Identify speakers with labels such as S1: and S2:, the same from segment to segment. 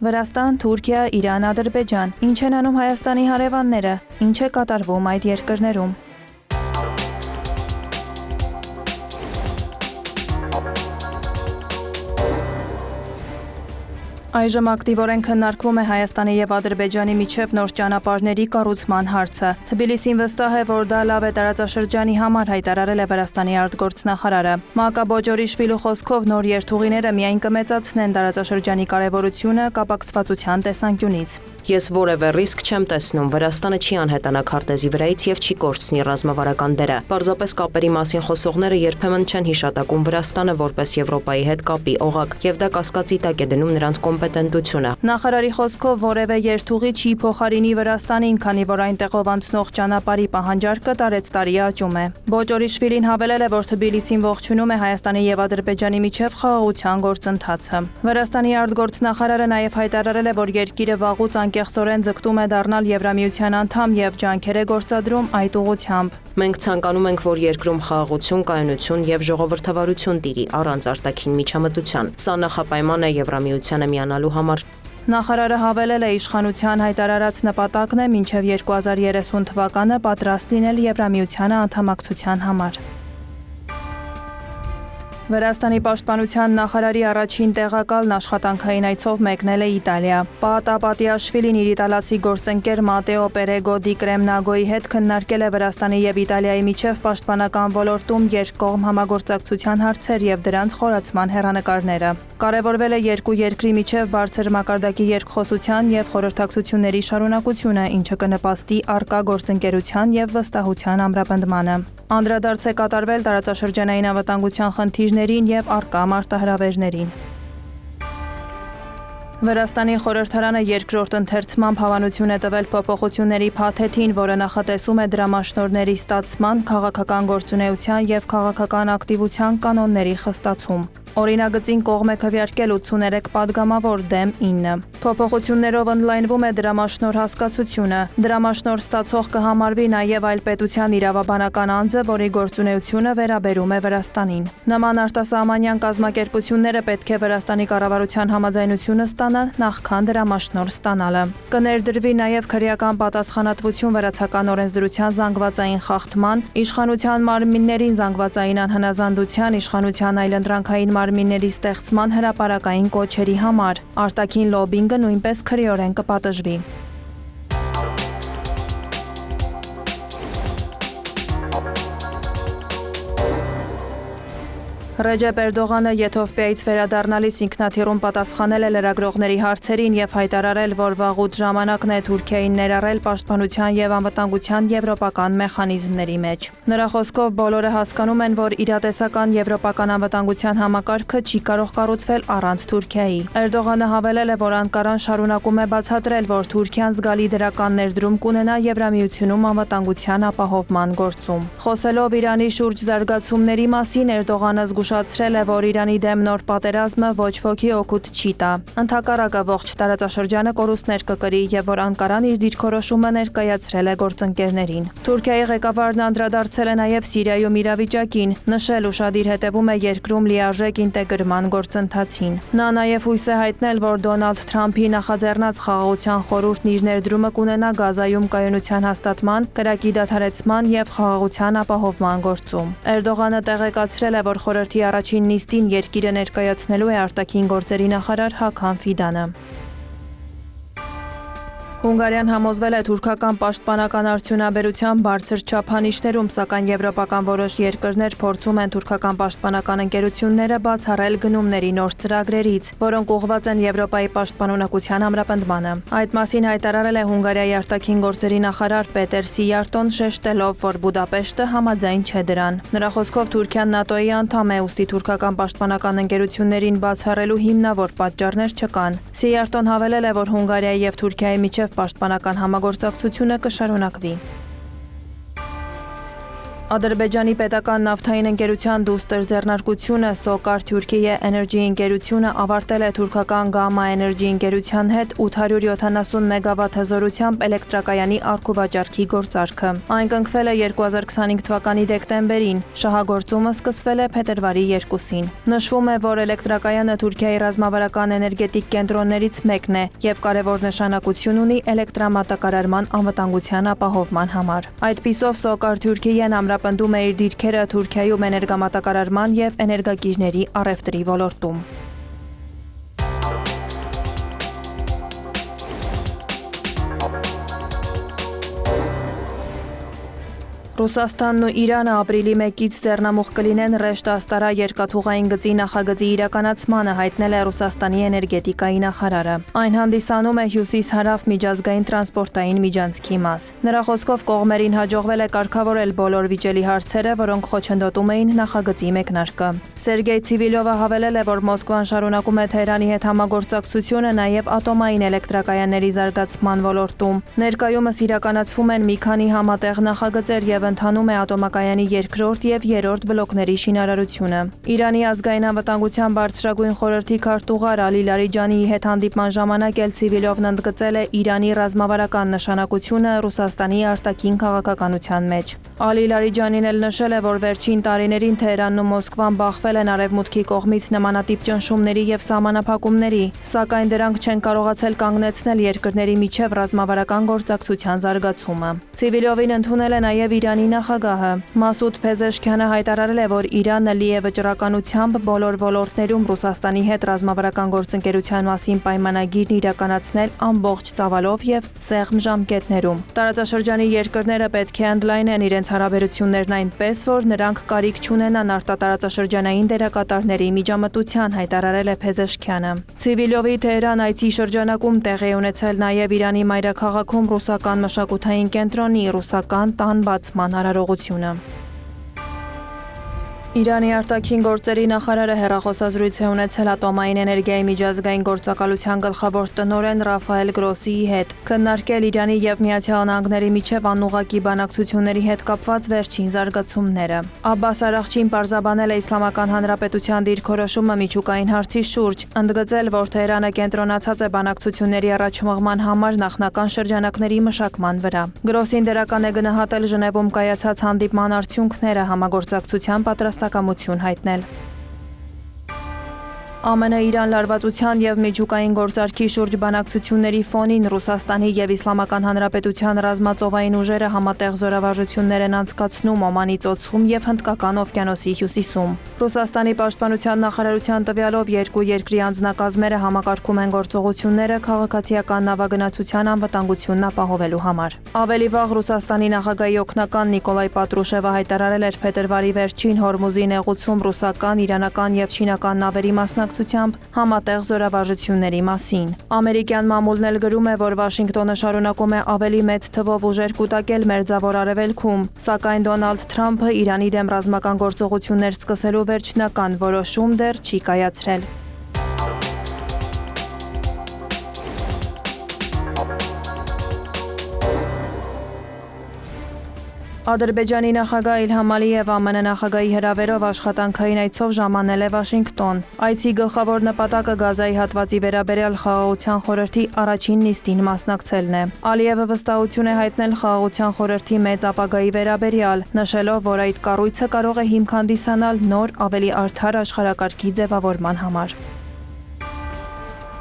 S1: Վրաստան, Թուրքիա, Իրան, Ադրբեջան։ Ինչ են անում Հայաստանի հարևանները, ինչ է կատարվում այդ երկրներում։ Այժմ ակտիվորեն քննարկվում է Հայաստանի եւ Ադրբեջանի միջև նոր ճանապարհների կառուցման հարցը։ Թբիլիսին վստահ է, որ դա լավ է տարածաշրջանի համար, հայտարարել է Վրաստանի արտգործնախարարը։ Մակա Բոջորիշվիլու խոսքով նոր երթուղիները միայն կմեծացնեն տարածաշրջանի կարևորությունը կապակցվածության տեսանկյունից։
S2: Ես որևէ ռիսկ չեմ տեսնում, Վրաստանը չի անհետանա քարտեզի վրայից եւ չի կորցնի ռազմավարական դերը։ Պարզապես կապերի մասին խոսողները երբեմն չեն հիշատակում Վրաստանը որպես Եվրոպայի հետ կապի օղակ, եւ դա կասկածի տակ է դնում նրանց կոմպետենտությունը։
S1: Նախարարի խոսքով որևէ երթուղի չի փոխարինի Վրաստանին, քանի որ այնտեղով անցնող ճանապարհի պահանջարկը տարեցտարի աճում է։ Բոջորիշվիլին հավելել է, որ Թբիլիսին ողջունում է Հայաստանի եւ Ադրբեջանի միջև խաղաղության գործընթացը։ Վրաստանի արտգործնախարարը նաեւ հայտարարել է, որ երկիրը վաղուց անկեղծորեն ձգտում է դառնալ Եվրամիության անդամ եւ ջանքեր է գործադրում այդ ուղղությամբ։
S2: Մենք ցանկանում ենք, որ երկրում խաղաղություն, կայունություն եւ ժողովրդավարություն տիրի առանց արտաքին միջամտության։ Սա նախապայման է Եվրամիությանը միանալու համար։
S1: Նախարարը հավելել է, իշխանության հայտարարած նպատակն է մինչև 2030 թվականը պատրաստ լինել Եվրամիությանը անդամակցության համար։ Վրաստանի պաշտպանության նախարարի առաջին տեղակալն աշխատանքային այցով մեկնել է Իտալիա։ Պատապատիաշվիլին իր իտալացի գործընկեր Մատեո Պերեգո դի Կրեմնագոյի հետ քննարկել է Վրաստանի եւ Իտալիայի միջև պաշտպանական ոլորտում երկկողմ համագործակցության հարցեր եւ դրանց խորացման հեռանկարները։ Կարևորվել է երկու երկրի միջև բարձր մակարդակի երկխոսության եւ խորհրդակցությունների շարունակությունը, ինչը կնպաստի առկա գործընկերության եւ վստահության ամրապնդմանը։ Անդրադարձ է կատարվել տարածաշրջանային անվտանգության խնդիրներին եւ առկա մարտահրավերներին։ Վրաստանի խորհրդարանը երկրորդ ընթերցմամբ հավանություն է տվել փոփոխությունների փաթեթին, որը նախատեսում է դրամաշնորհների ստացման, քաղաքական գործունեության եւ քաղաքական ակտիվության կանոնների խստացում։ Օրինագծին կողմ է քվեարկել 83 падգամավոր դեմ 9։ Փոփոխություններով ընդլայնվում է դրամաշնորհ հասկացությունը։ Դրամաշնորհ ստացող կհամարվի նաև այլ պետության իրավաբանական անձը, որի գործունեությունը վերաբերում է Վրաստանին։ Նման արտասահմանյան կազմակերպությունները պետք է Վրաստանի կառավարության համաձայնությունը ստանան նախքան դրամաշնորհ ստանալը։ Կներդրվի նաև քրեական պատասխանատվություն վրացական օրենսդրության զանգվածային խախտման, իշխանության մարմիններին զանգվածային անհնազանդության, իշխանության այլընտրանքային մարմինների ստեղծման հրապարակային կոչերի համար։ Արտաքին լոբինգը նույնպես քրեորեն կպատժվի։ Ռեջեփ Էրդողանը Եթովպիայից վերադառնալիս ինքնաթիռում պատասխանել է լրագրողների հարցերին եւ հայտարարել, որ վաղուց ժամանակն է Թուրքիային ներառել պաշտպանության եւ անվտանգության եվրոպական մեխանիզմների մեջ։ Նրա խոսքով բոլորը հասկանում են, որ իրատեսական եվրոպական անվտանգության համակարգը չի կարող կառուցվել առանց Թուրքիայի։ Էրդողանը հավելել է, որ Անկարան շարունակում է բացատրել, որ Թուրքիան զգալի դրական ներդրում կունենա Եվրամիությունում անվտանգության ապահովման գործում։ Խոսելով Իրանի շուրջ զարգացումների մասին, Էրդողանը զգուշացրել է, որ Իրանի դեմ նոր պատերազմը ոչ ոքի օգուտ չի տա։ Ընդհակառակը ողջ տարածաշրջանը կորուստներ կկրի եւ որ Անկարան իր դիրքորոշումը ներկայացրել է գործընկերներին։ Թուրքիայի ղեկավարն անդրադարձել է նաեւ Սիրիայում իրավիճակին, նշել ուշադիր հետևում է երկրում լիարժեք ինտեգրման գործընթացին։ Նա նաեւ հույս է հայտնել, որ Դոնալդ Թրամփի նախաձեռնած խաղաղության խորհուրդն իր ներդրումը կունենա Գազայում կայունության հաստատման, կրակի դադարեցման եւ խաղաղության ապահովման գործում։ Էրդողանը տեղեկացրել է, որ խորհրդի առաջին նիստին երկիրը ներկայացնելու է արտաքին գործերի նախարար Հաքան Ֆիդանը։ Հունգարիան համոզվել է թուրքական պաշտպանական արդյունաբերության բարձր չափանիշներում, սակայն եվրոպական որոշ երկրներ փորձում են թուրքական պաշտպանական ընկերությունները բացառել գնումների նոր ծրագրերից, որոնք ուղղված են Եվրոպայի պաշտպանունակության ամրապնդմանը։ Այդ մասին հայտարարել է Հունգարիայի արտաքին գործերի նախարար Պետեր Սիյարտոն, շեշտելով, որ Բուդապեշտը համաձայն չէ դրան։ Նրա խոսքով Թուրքիան ՆԱՏՕ-ի անդամ է, ուստի թուրքական պաշտպանական ընկերություններին բացառելու հիմնավոր պատճառներ չկան։ Սիյարտոն հավելել է, որ Հունգարիայի եւ Թուրքիայի միջև պաշտպանական համագործակցությունը կշարունակվի։ Ադրբեջանի պետական նավթային ընկերության դուստր ձեռնարկությունը Սոկար Թուրքիե Էներջի ընկերությունը ավարտել է թուրքական Գամա Էներջի ընկերության հետ 870 մեգավատ հզորությամբ էլեկտրակայանի առքուվաճառքի գործարքը։ Այն կնքվել է 2025 թվականի դեկտեմբերին, շահագործումը սկսվել է փետրվարի 2-ին։ Նշվում է, որ էլեկտրակայանը Թուրքիայի ռազմավարական էներգետիկ կենտրոններից մեկն է եւ կարևոր նշանակություն ունի էլեկտրամատակարարման անվտանգության ապահովման համար։ Այդպիսով Սոկար Թուրքիեն ամրապնդում է իր դիրքերը Թուրքիայում էներգամատակարարման եւ էներգակիրների առևտրի ոլորտում։ Ռուսաստանն ու Իրանը ապրիլի 1-ից ձեռնամուխ կլինեն Ռեշտ-Աստարա երկաթուղային գծի նախագծի իրականացմանը, հայտնել է Ռուսաստանի էներգետիկայի նախարարը։ Այն հանդիսանում է հյուսիս-հարավ միջազգային տրանսպորտային միջանցքի մաս։ Նրա խոսքով կողմերին հաջողվել է կարգավորել բոլոր վիճելի հարցերը, որոնք խոչընդոտում էին նախագծի մեկնարկը։ Սերգեյ Ցիվիլյովը հավելել է, որ Մոսկվան շարունակում է Թեհրանի հետ համագործակցությունը նաև ատոմային էլեկտրակայանների զարգացման ոլորտում։ Ներկայումս իրականացվում են մի քանի համատեղ նախագծեր եւ ընթանում է ատոմակայանի երկրորդ եւ երրորդ բլոկների շինարարությունը։ Իրանի ազգային անվտանգության բարձրագույն խորհրդի քարտուղար Ալի Լարիջանիի հետ հանդիպման ժամանակ էլ Ցիվիլյովն ընդգծել է Իրանի ռազմավարական նշանակությունը Ռուսաստանի արտաքին քաղաքականության մեջ։ Ալի Լարիջանին էլ նշել է, որ վերջին տարիներին Թեհրանն ու Մոսկվան բախվել են արևմուտքի կողմից նմանատիպ ճնշումների եւ սահմանափակումների, սակայն դրանք չեն կարողացել կանգնեցնել երկրների միջև ռազմավարական գործակցության զարգացումը։ Ցիվիլյովին ընդունել է նաեւ Իրանի նախագահը։ Մասուդ Փեզեշքյանը հայտարարել է, որ Իրանը լի է վճռականությամբ բոլոր ոլորտներում Ռուսաստանի հետ ռազմավարական գործընկերության մասին պայմանագիրն իրականացնել ամբողջ ծավալով եւ սեղմ ժամկետներում։ Տարածաշրջանի երկրները պետք է ընդլայնեն իրենց հարաբերություններն այնպես, որ նրանք կարիք չունենան արտատարածաշրջանային դերակատարների միջամտության, հայտարարել է Փեզեշքյանը։ Ցիվիլյովի Թեհրան այցի շրջանակում տեղի է ունեցել նաեւ Իրանի մայրաքաղաքում ռուսական մշակութային կենտրոնի ռուսական տան բացման արարողությունը։ Իրանի արտաքին գործերի նախարարը հեռախոսազրույց է ունեցել ատոմային էներգիայի միջազգային գործակալության գլխավոր տնօրեն Ռաֆայել Գրոսիի հետ, քննարկել Իրանի եւ Միացյալ Նահանգների միջև անուղղակի բանակցությունների հետ կապված վերջին զարգացումները։ Աբբաս Արաղչին պարզաբանել է Իսլամական Հանրապետության դիրքորոշումը միջուկային հարցի շուրջ, ընդգծել, որ Թեհրանը կենտրոնացած է բանակցությունների առաջմղման համար նախնական շրջանակների մշակման վրա։ Գրոսին դրական է գնահատել Ժնևում կայացած հանդիպման արդյունքները, համագործակցության պատրաստակամություն հայտնել։ ԱՄՆ-Իրան լարվածության եւ միջուկային գործարքի շուրջ բանակցությունների ֆոնին Ռուսաստանի եւ Իսլամական Հանրապետության ռազմածովային ուժերը համատեղ զորավարժություններ են անցկացնում Օմանի ծոցում եւ Հնդկական օվկիանոսի հյուսիսում։ Ռուսաստանի պաշտպանության նախարարության տվյալով երկու երկրի անձնակազմերը համակարգում են գործողությունները քաղաքացիական նավագնացության անվտանգությունն ապահովելու համար։ Ավելի վաղ Ռուսաստանի նախագահի օգնական Նիկոլայ Պատրուշևը հայտարարել էր փետրվարի վերջին Հորմուզի նեղուցում ռուսական, իրանական եւ չինական նավերի մասնակցությամբ համատեղ զորավարժությունների մասին։ Ամերիկյան մամուլն էլ գրում է, որ Վաշինգտոնը շարունակում է ավելի մեծ թվով ուժեր կուտակել Մերձավոր Արևելքում, սակայն Դոնալդ Թրամփը Իրանի դեմ ռազմական գործողություններ սկսելու վերջնական որոշում դեռ չի կայացրել։ Ադրբեջանի նախագահ Իլհամ Ալիևը ԱՄՆ նախագահի հրավերով աշխատանքային այցով ժամանել է Վաշինգտոն։ Այցի գլխավոր նպատակը Գազայի հատվածի վերաբերյալ խաղաղության խորհրդի առաջին նիստին մասնակցելն է։ Ալիևը վստահություն է հայտնել խաղաղության խորհրդի մեծ ապագայի վերաբերյալ, նշելով, որ այդ կառույցը կարող է հիմք հանդիսանալ նոր, ավելի արդար աշխարհակարգի ձևավորման համար։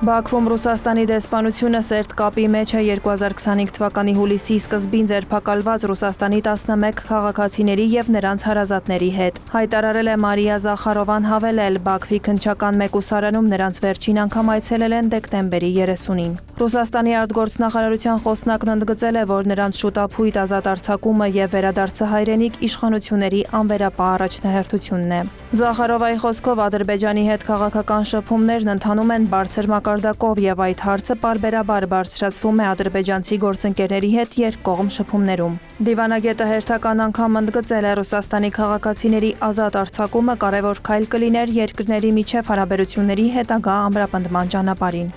S1: Բաքվում Ռուսաստանի դեսպանությունը սերտ կապի մեջ է 2025 թվականի հուլիսի սկզբին ձերբակալված Ռուսաստանի 11 քաղաքացիների եւ նրանց հարազատների հետ։ Հայտարարել է Մարիա Զախարովան հավելել, Բաքվի քննչական մեկուսարանում նրանց վերջին անգամ այցելել են դեկտեմբերի 30-ին։ Ռուսաստանի արտգործնախարարության խոսնակն ընդգծել է, որ նրանց շուտափույթ ազատ արձակումը եւ վերադարձը հայրենիք իշխանությունների անվերապահ առաջնահերթությունն է։ Զախարովայի խոսքով Ադրբեջանի հետ քաղաքական շփումներն ընթանում են բարձր մակարդակով եւ այդ հարցը պարբերաբար բարձրացվում է ադրբեջանցի գործընկերների հետ երկկողմ շփումներում։ Դիվանագետը հերթական անգամ ընդգծել է Ռուսաստանի քաղաքացիների ազատ արձակումը կարևոր քայլ կլիներ երկրների միջև հարաբերությունների հետագա ամրապնդման ճանապարհին։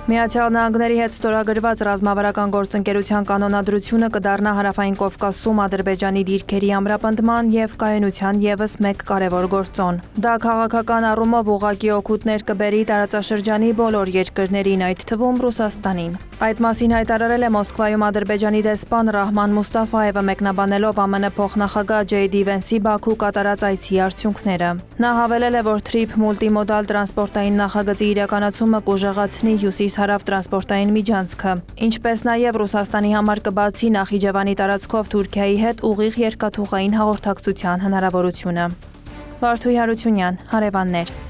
S1: Միացյալ Նահանգների հետ ստորագրված ռազմավարական գործընկերության կանոնադրությունը կդառնա Հարավային Կովկասում Ադրբեջանի դիրքերի ամրապնդման եւ կայունության եւս մեկ կարեւոր գործոն։ Դա քաղաքական առումով ուղղակի օգուտներ կբերի տարածաշրջանի բոլոր երկրներին, այդ թվում Ռուսաստանին։ Այդ մասին հայտարարել է Մոսկվայում Ադրբեջանի դեսպան Ռահման Մուստաֆայևը, մեկնաբանել ԱՄՆ փոխնախագահ Ջեյ Դի Վենսի Բաքու կատարած այցի արդյունքները։ Նա հավելել է, որ Թրիփ մուլտիմոդալ տրանսպորտային նախագծի իրականացումը կուժեղացնի հյուսիս-հարավ տրանսպորտային միջանցքը, ինչպես նաև Ռուսաստանի համար կբացի Նախիջևանի տարածքով Թուրքիայի հետ ուղիղ երկաթուղային հաղորդակցության հնարավորությունը։ Վարդուհի Հարությունյան, հարևաններ։